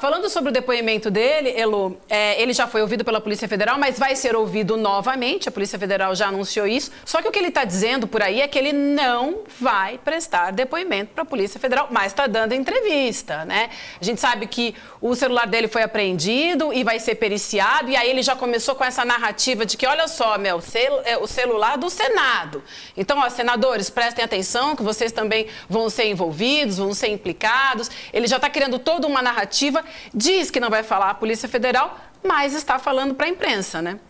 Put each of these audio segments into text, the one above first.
falando sobre o depoimento dele, Elo, ele já foi ouvido pela Polícia Federal, mas vai ser ouvido novamente, a Polícia Federal já anunciou isso, só que o que ele está dizendo por aí é que ele não vai prestar depoimento para a Polícia Federal, mas está dando entrevista, né? A gente sabe que o celular dele foi apreendido e vai ser periciado, e aí ele já começou com essa narrativa de que, olha só, o celular do Senado. Então, ó, senadores, prestem atenção que vocês também vão ser envolvidos, vão ser implicados. Ele já está criando toda uma narrativa, diz que não vai falar a Polícia Federal, mas está falando para a imprensa, né?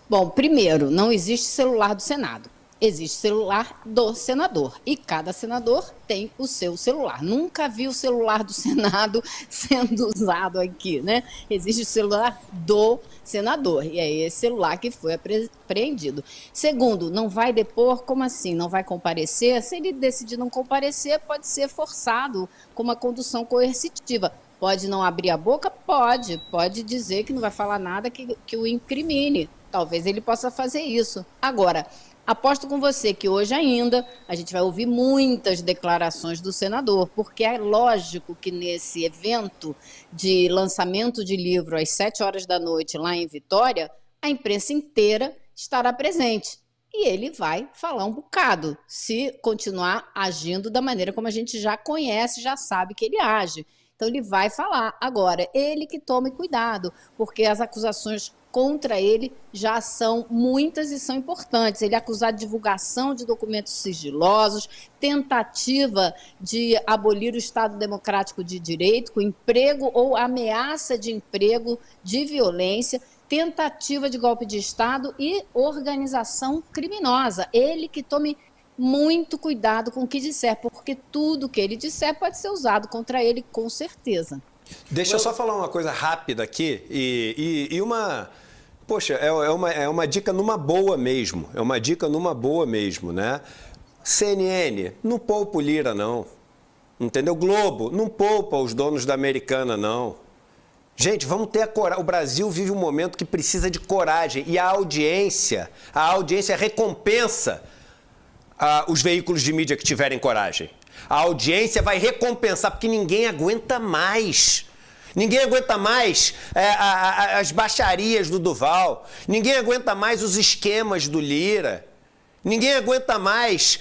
Bom, primeiro, não existe celular do Senado. Existe celular do senador. E cada senador tem o seu celular. Nunca vi o celular do Senado sendo usado aqui, né? Existe o celular do senador. E é esse celular que foi apreendido. Segundo, não vai depor? Como assim? Não vai comparecer? Se ele decidir não comparecer, pode ser forçado com uma condução coercitiva. Pode não abrir a boca? Pode. Pode dizer que não vai falar nada que o incrimine. Talvez ele possa fazer isso. Agora, aposto com você que hoje ainda a gente vai ouvir muitas declarações do senador, porque é lógico que nesse evento de lançamento de livro às 7 horas da noite lá em Vitória, a imprensa inteira estará presente. E ele vai falar um bocado, se continuar agindo da maneira como a gente já conhece, já sabe que ele age. Então ele vai falar. Agora, ele que tome cuidado, porque as acusações contra ele já são muitas e são importantes. Ele é acusado de divulgação de documentos sigilosos, tentativa de abolir o Estado Democrático de Direito, com emprego ou ameaça de emprego de violência, tentativa de golpe de Estado e organização criminosa. Ele que tome muito cuidado com o que disser, porque tudo que ele disser pode ser usado contra ele, com certeza. Deixa eu só falar uma coisa rápida aqui e uma... Poxa, é uma dica numa boa mesmo. É uma dica numa boa mesmo, né? CNN, não poupa o Lira, não. Entendeu? Globo, não poupa os donos da Americana, não. Gente, vamos ter a coragem. O Brasil vive um momento que precisa de coragem. E a audiência recompensa os veículos de mídia que tiverem coragem. A audiência vai recompensar, porque ninguém aguenta mais. Ninguém aguenta mais as baixarias do Duval. Ninguém aguenta mais os esquemas do Lira. Ninguém aguenta mais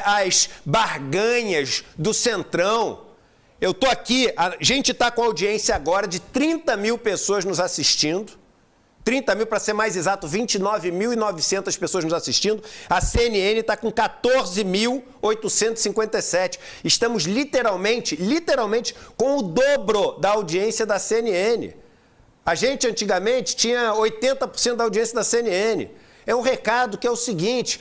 as barganhas do Centrão. Eu estou aqui, a gente está com audiência agora de 30 mil pessoas nos assistindo. 30 mil, para ser mais exato, 29.900 pessoas nos assistindo. A CNN está com 14.857. Estamos literalmente com o dobro da audiência da CNN. A gente antigamente tinha 80% da audiência da CNN. É um recado que é o seguinte,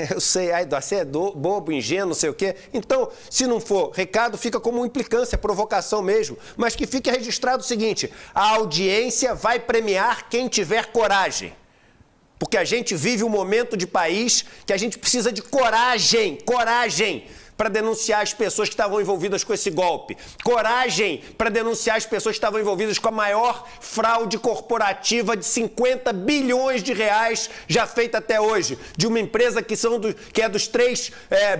eu sei, você é bobo, ingênuo, não sei o quê. Então, se não for recado, fica como implicância, provocação mesmo. Mas que fique registrado o seguinte, a audiência vai premiar quem tiver coragem. Porque a gente vive um momento de país que a gente precisa de coragem para denunciar as pessoas que estavam envolvidas com esse golpe. Coragem para denunciar as pessoas que estavam envolvidas com a maior fraude corporativa de 50 bilhões de reais já feita até hoje. De uma empresa que é dos 3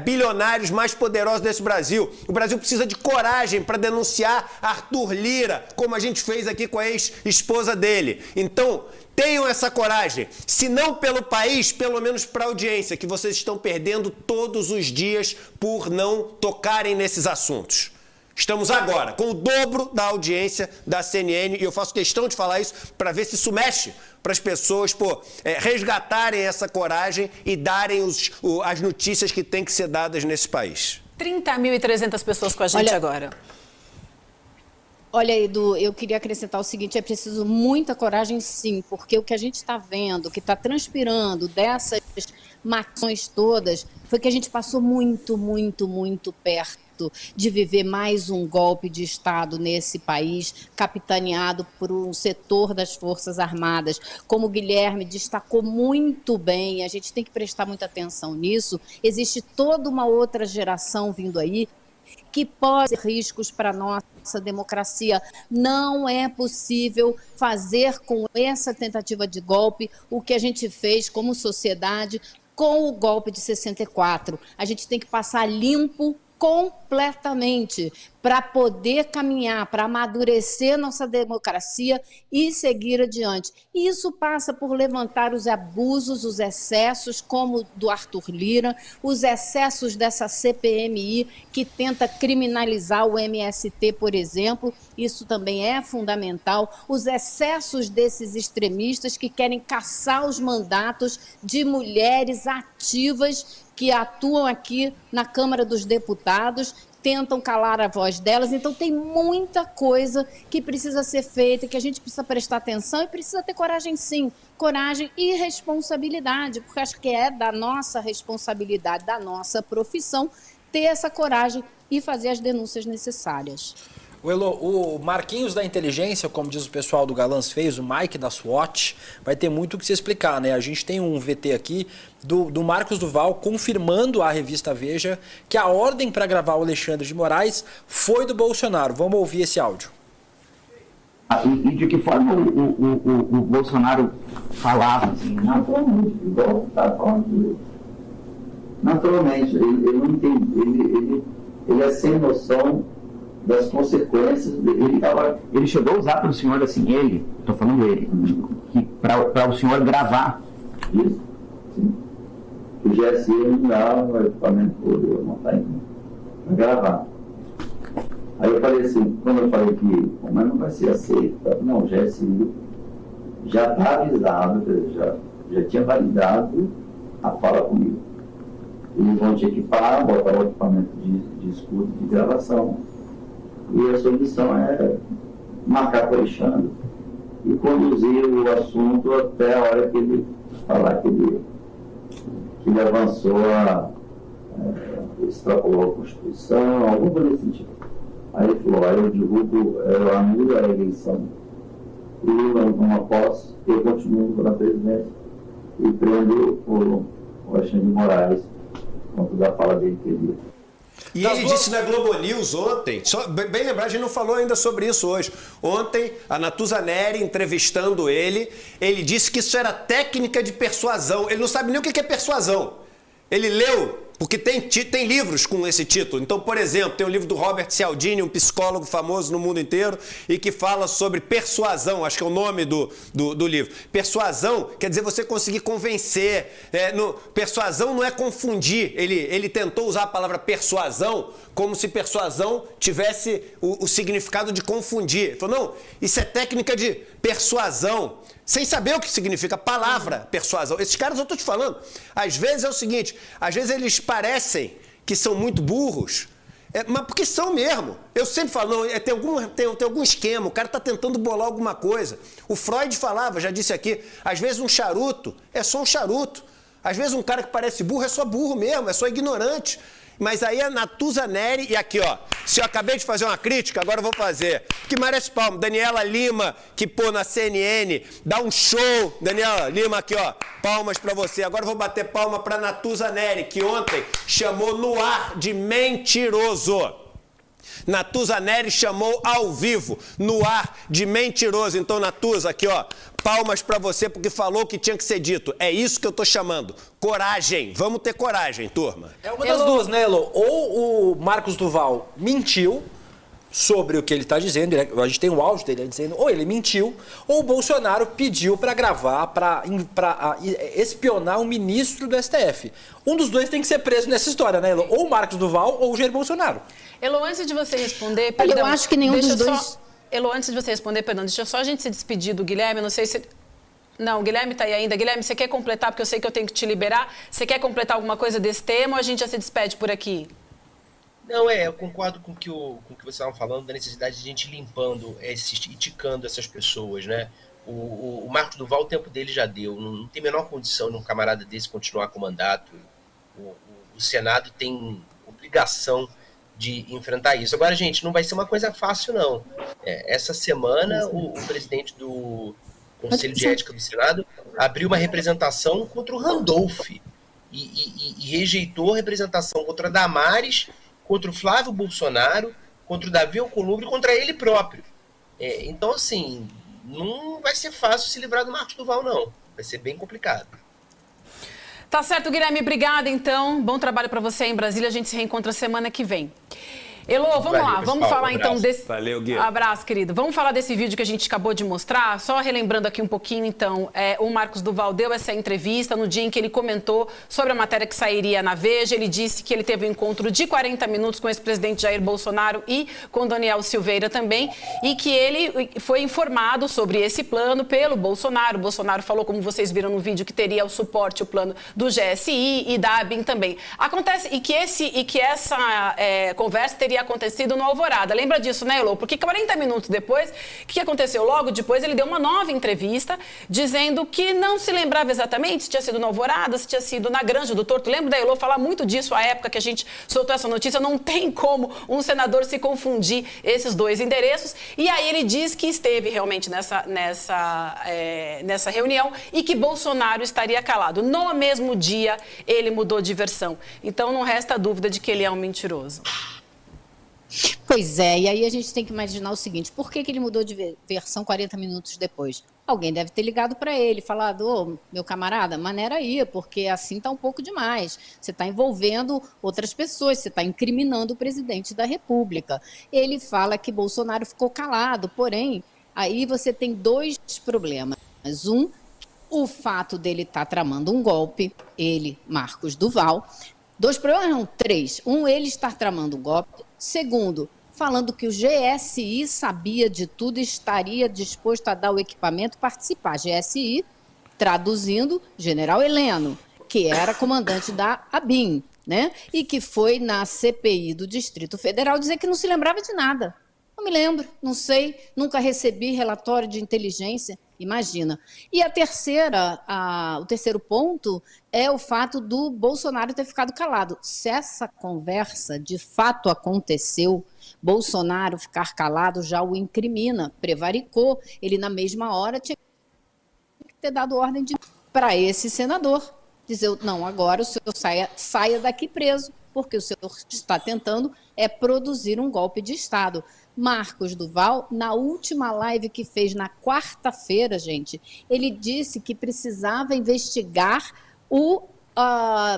bilionários mais poderosos desse Brasil. O Brasil precisa de coragem para denunciar Arthur Lira, como a gente fez aqui com a ex-esposa dele. Então, tenham essa coragem, se não pelo país, pelo menos para a audiência, que vocês estão perdendo todos os dias por não tocarem nesses assuntos. Estamos agora com o dobro da audiência da CNN e eu faço questão de falar isso para ver se isso mexe para as pessoas resgatarem essa coragem e darem as notícias que têm que ser dadas nesse país. 30.300 pessoas com a gente agora. Olha, Edu, eu queria acrescentar o seguinte, é preciso muita coragem sim, porque o que a gente está vendo, que está transpirando dessas mações todas, foi que a gente passou muito perto de viver mais um golpe de Estado nesse país, capitaneado por um setor das Forças Armadas. Como o Guilherme destacou muito bem, a gente tem que prestar muita atenção nisso, existe toda uma outra geração vindo aí, que pode ter riscos para a nossa democracia. Não é possível fazer com essa tentativa de golpe o que a gente fez como sociedade com o golpe de 64. A gente tem que passar limpo completamente para poder caminhar, para amadurecer nossa democracia e seguir adiante. E isso passa por levantar os abusos, os excessos, como do Arthur Lira, os excessos dessa CPMI que tenta criminalizar o MST, por exemplo, isso também é fundamental, os excessos desses extremistas que querem caçar os mandatos de mulheres ativas que atuam aqui na Câmara dos Deputados, tentam calar a voz delas. Então, tem muita coisa que precisa ser feita, que a gente precisa prestar atenção e precisa ter coragem, sim. Coragem e responsabilidade, porque acho que é da nossa responsabilidade, da nossa profissão, ter essa coragem e fazer as denúncias necessárias. Elo, o Marquinhos da Inteligência, como diz o pessoal do Galãs fez, o Mike da SWAT, vai ter muito o que se explicar, né? A gente tem um VT aqui do Marcos Duval confirmando à revista Veja que a ordem para gravar o Alexandre de Moraes foi do Bolsonaro. Vamos ouvir esse áudio. E de que forma o Bolsonaro falava assim? Naturalmente, igual está falando. Naturalmente, ele não entende, ele é sem noção das consequências. Ele chegou a usar para o senhor assim, estou falando ele, para o senhor gravar. Isso, sim. O GSI não dá o equipamento todo, eu não está indo para gravar. Aí eu falei assim, quando eu falei que mas não vai ser aceito, não, o GSI já está avisado, já tinha validado a fala comigo. Eles vão te equipar, botar o equipamento de escuta de gravação, e a sua missão é marcar com o Alexandre e conduzir o assunto até a hora que ele falar que ele avançou, extrapolou a Constituição, alguma coisa desse tipo. Aí ele falou, eu divulgo, eu anulo a eleição, e numa posse, eu continuo na presidência e prendo o Alexandre de Moraes, quanto da fala dele que ele... E ele disse na Globo News ontem, bem lembrar, a gente não falou ainda sobre isso hoje. Ontem, a Natuza Neri, entrevistando ele disse que isso era técnica de persuasão. Ele não sabe nem o que é persuasão. Ele leu, porque tem livros com esse título. Então, por exemplo, tem o livro do Robert Cialdini, um psicólogo famoso no mundo inteiro, e que fala sobre persuasão, acho que é o nome do livro. Persuasão quer dizer você conseguir convencer. Persuasão não é confundir. Ele tentou usar a palavra persuasão como se persuasão tivesse o significado de confundir. Ele falou, não, isso é técnica de persuasão. Sem saber o que significa a palavra persuasão. Esses caras, eu estou te falando, às vezes é o seguinte, às vezes eles parecem que são muito burros, mas porque são mesmo. Eu sempre falo, não, tem algum esquema, o cara está tentando bolar alguma coisa. O Freud falava, já disse aqui, às vezes um charuto é só um charuto. Às vezes um cara que parece burro é só burro mesmo, é só ignorante. Mas aí a Natuza Neri, e aqui ó, se eu acabei de fazer uma crítica, agora eu vou fazer, que merece palma, Daniela Lima, que pô na CNN, dá um show, Daniela Lima aqui ó, palmas pra você, agora eu vou bater palma pra Natuza Neri, que ontem chamou no ar de mentiroso. Natuza Neri chamou ao vivo, no ar, de mentiroso. Então, Natuza, aqui ó, palmas pra você porque falou o que tinha que ser dito. É isso que eu tô chamando. Coragem. Vamos ter coragem, turma. É uma das duas, né, Elo? Ou o Marcos Duval mentiu sobre o que ele está dizendo, a gente tem o áudio dele dizendo, ou ele mentiu, ou o Bolsonaro pediu para gravar, para espionar um ministro do STF. Um dos dois tem que ser preso nessa história, né, Elo? Ou o Marcos Duval ou o Jair Bolsonaro. Elo, antes de você responder... Perdão, eu acho que nenhum dos dois... Elo, antes de você responder, perdão, deixa só a gente se despedir do Guilherme, não sei se... Não, o Guilherme está aí ainda. Guilherme, você quer completar, porque eu sei que eu tenho que te liberar. Você quer completar alguma coisa desse tema ou a gente já se despede por aqui? Não, eu concordo com o que vocês estavam falando, da necessidade de a gente limpando, ticando essas pessoas, né? O Marcos Duval, o tempo dele já deu, não tem a menor condição de um camarada desse continuar com o mandato. O Senado tem obrigação de enfrentar isso. Agora, gente, não vai ser uma coisa fácil, não. Essa semana, o presidente do Conselho de Ética do Senado abriu uma representação contra o Randolph e rejeitou a representação contra a Damares, contra o Flávio Bolsonaro, contra o Davi Alcolumbre e contra ele próprio. Então, assim, não vai ser fácil se livrar do Marcos Duval, não. Vai ser bem complicado. Tá certo, Guilherme, obrigada então. Bom trabalho para você aí em Brasília. A gente se reencontra semana que vem. Elô, vamos Valeu, lá, pessoal, vamos falar então desse... Valeu, Gui. Abraço, querido. Vamos falar desse vídeo que a gente acabou de mostrar, só relembrando aqui um pouquinho, então, o Marcos Duval deu essa entrevista no dia em que ele comentou sobre a matéria que sairia na Veja. Ele disse que ele teve um encontro de 40 minutos com o ex-presidente Jair Bolsonaro e com Daniel Silveira também, e que ele foi informado sobre esse plano pelo Bolsonaro. O Bolsonaro falou, como vocês viram no vídeo, que teria o suporte, o plano do GSI e da ABIN também. Acontece, e que essa conversa teria acontecido no Alvorada. Lembra disso, né, Elô? Porque 40 minutos depois, o que aconteceu? Logo depois, ele deu uma nova entrevista dizendo que não se lembrava exatamente se tinha sido no Alvorada, se tinha sido na Granja do Torto. Lembra da Elô falar muito disso à época que a gente soltou essa notícia? Não tem como um senador se confundir esses dois endereços. E aí ele diz que esteve realmente nessa reunião e que Bolsonaro estaria calado. No mesmo dia, ele mudou de versão. Então, não resta dúvida de que ele é um mentiroso. Pois é, e aí a gente tem que imaginar o seguinte, por que ele mudou de versão 40 minutos depois? Alguém deve ter ligado para ele, falado, ô, meu camarada, maneira aí, porque assim tá um pouco demais. Você está envolvendo outras pessoas, você está incriminando o presidente da República. Ele fala que Bolsonaro ficou calado, porém, aí você tem dois problemas. Um, o fato dele estar tramando um golpe, ele, Marcos Duval. Dois problemas, não, três. Um, ele estar tramando um golpe. Segundo, falando que o GSI sabia de tudo e estaria disposto a dar o equipamento e participar. GSI, traduzindo, General Heleno, que era comandante da ABIN, né? E que foi na CPI do Distrito Federal dizer que não se lembrava de nada. Não me lembro, não sei, nunca recebi relatório de inteligência, imagina. E o terceiro ponto é o fato do Bolsonaro ter ficado calado. Se essa conversa de fato aconteceu, Bolsonaro ficar calado já o incrimina, prevaricou. Ele, na mesma hora, tinha que ter dado ordem para esse senador. Dizer, não, agora o senhor saia daqui preso, porque o senhor está tentando produzir um golpe de Estado. Marcos Duval, na última live que fez na quarta-feira, gente, ele disse que precisava investigar o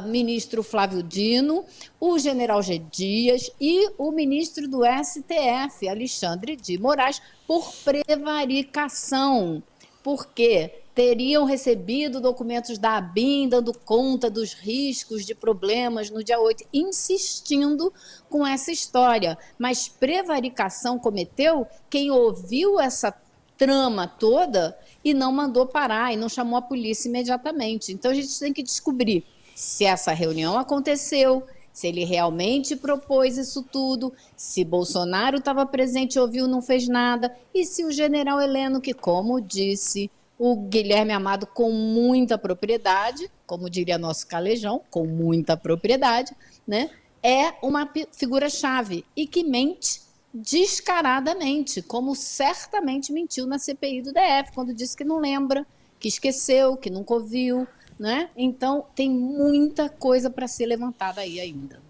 ministro Flávio Dino, o general G. Dias e o ministro do STF, Alexandre de Moraes, por prevaricação. Por quê? Teriam recebido documentos da ABIN dando conta dos riscos de problemas no dia 8, insistindo com essa história. Mas prevaricação cometeu quem ouviu essa trama toda e não mandou parar, e não chamou a polícia imediatamente. Então a gente tem que descobrir se essa reunião aconteceu, se ele realmente propôs isso tudo, se Bolsonaro estava presente e ouviu, não fez nada, e se o general Heleno, que, como disse o Guilherme Amado, com muita propriedade, como diria nosso calejão, com muita propriedade, né, é uma figura-chave e que mente descaradamente, como certamente mentiu na CPI do DF, quando disse que não lembra, que esqueceu, que nunca ouviu, né? Então, tem muita coisa para ser levantada aí ainda.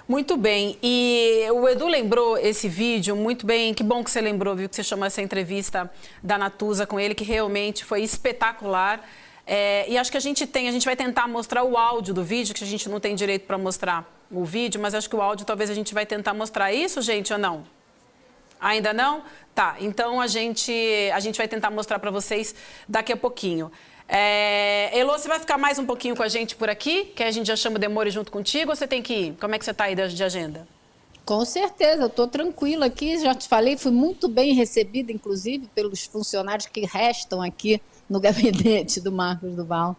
Muito bem. E o Edu lembrou esse vídeo muito bem. Que bom que você lembrou, viu, que você chamou essa entrevista da Natuza com ele, que realmente foi espetacular. E acho que a gente vai tentar mostrar o áudio do vídeo, que a gente não tem direito para mostrar o vídeo, mas acho que o áudio talvez a gente vai tentar mostrar isso, gente, ou não? Ainda não? Tá, então a gente vai tentar mostrar para vocês daqui a pouquinho. Elô, você vai ficar mais um pouquinho com a gente por aqui? Que a gente já chama o Demore junto contigo, ou você tem que ir? Como é que você está aí de agenda? Com certeza, eu estou tranquila aqui, já te falei, fui muito bem recebida, inclusive, pelos funcionários que restam aqui no gabinete do Marcos Duval.